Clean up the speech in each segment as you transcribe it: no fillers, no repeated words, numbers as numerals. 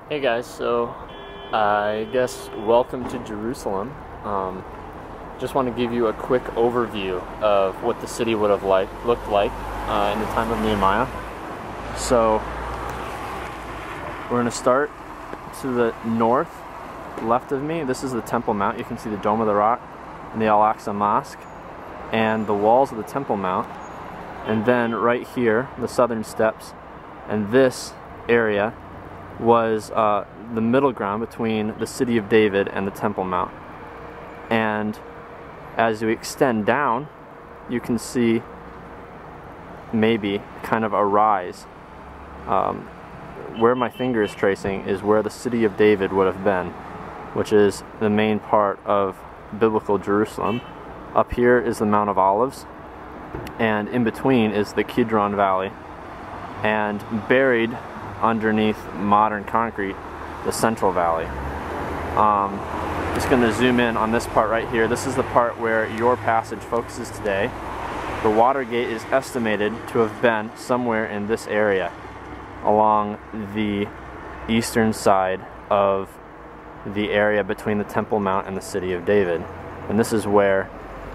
Hey guys, so I guess welcome to Jerusalem. Just want to give you a quick overview of what the city would have looked like in the time of Nehemiah. So we're going to start to the north, left of me. This is the Temple Mount. You can see the Dome of the Rock and the Al-Aqsa Mosque and the walls of the Temple Mount. And then right here, the southern steps, and this area was the middle ground between the city of David and the Temple Mount. And as you extend down, you can see maybe kind of a rise. Where my finger is tracing is where the city of David would have been, which is the main part of biblical Jerusalem. Up here is the Mount of Olives, and in between is the Kidron Valley, and buried underneath modern concrete, the Central Valley. Just going to zoom in on this part right here. This is the part where your passage focuses today. The water gate is estimated to have been somewhere in this area along the eastern side of the area between the Temple Mount and the city of David. And this is where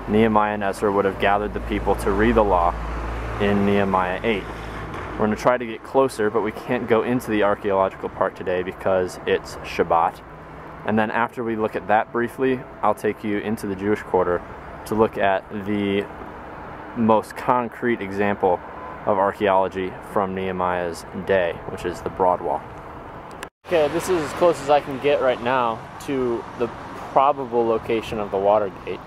Nehemiah and Ezra would have gathered the people to read the law in Nehemiah 8. We're going to try to get closer, but we can't go into the archaeological part today because it's Shabbat. And then after we look at that briefly, I'll take you into the Jewish quarter to look at the most concrete example of archaeology from Nehemiah's day, which is the Broad Wall. Okay, this is as close as I can get right now to the probable location of the water gate,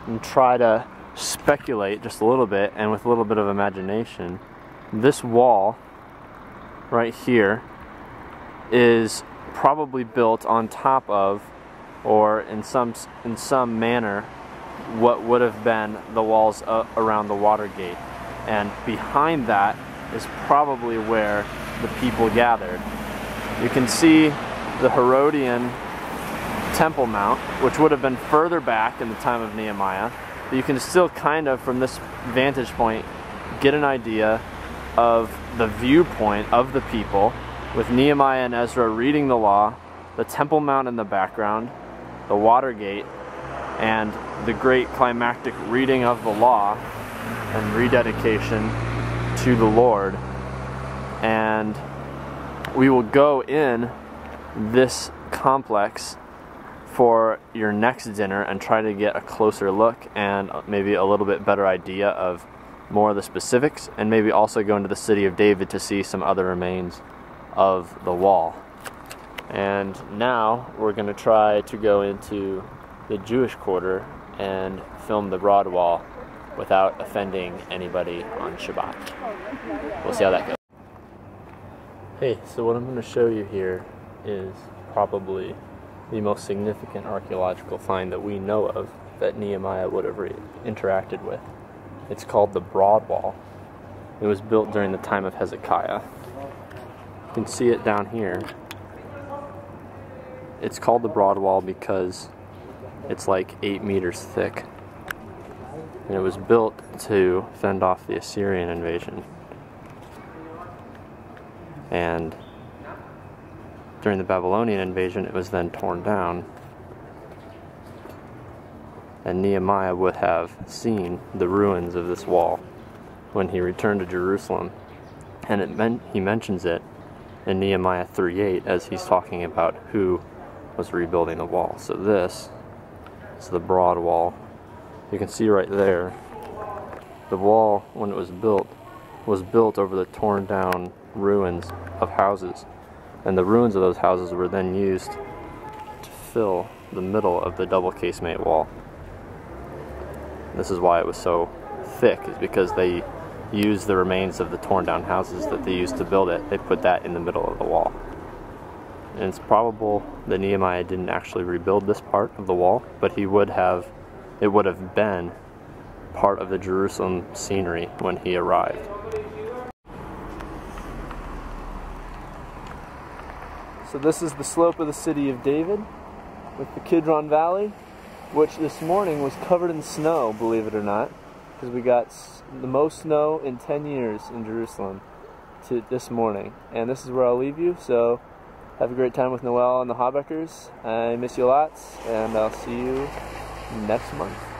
and try to speculate just a little bit, and with a little bit of imagination. This wall right here is probably built on top of, or in some manner, what would have been the walls around the water gate. And behind that is probably where the people gathered. You can see the Herodian Temple Mount, which would have been further back in the time of Nehemiah, but you can still kind of, from this vantage point, get an idea of the viewpoint of the people, with Nehemiah and Ezra reading the law, the Temple Mount in the background, the water gate, and the great climactic reading of the law and rededication to the Lord. And we will go in this complex for your next dinner and try to get a closer look and maybe a little bit better idea of more of the specifics, and maybe also go into the city of David to see some other remains of the wall. And now we're going to try to go into the Jewish quarter and film the Broad Wall without offending anybody on Shabbat. We'll see how that goes. Hey, so what I'm going to show you here is probably the most significant archaeological find that we know of that Nehemiah would have interacted with. It's called the Broad Wall. It was built during the time of Hezekiah. You can see it down here. It's called the Broad Wall because it's like 8 meters thick. And it was built to fend off the Assyrian invasion. And during the Babylonian invasion, it was then torn down. And Nehemiah would have seen the ruins of this wall when he returned to Jerusalem. And he mentions it in Nehemiah 3:8 as he's talking about who was rebuilding the wall. So this is the Broad Wall. You can see right there, the wall, when it was built over the torn down ruins of houses. And the ruins of those houses were then used to fill the middle of the double casemate wall. This is why it was so thick, is because they used the remains of the torn down houses that they used to build it. They put that in the middle of the wall. And it's probable that Nehemiah didn't actually rebuild this part of the wall, but it would have been part of the Jerusalem scenery when he arrived. So this is the slope of the city of David with the Kidron Valley, which this morning was covered in snow, believe it or not, because we got the most snow in 10 years in Jerusalem to this morning. And this is where I'll leave you, so Have a great time with Noel and the Habeckers. I miss you lots, and I'll see you next month.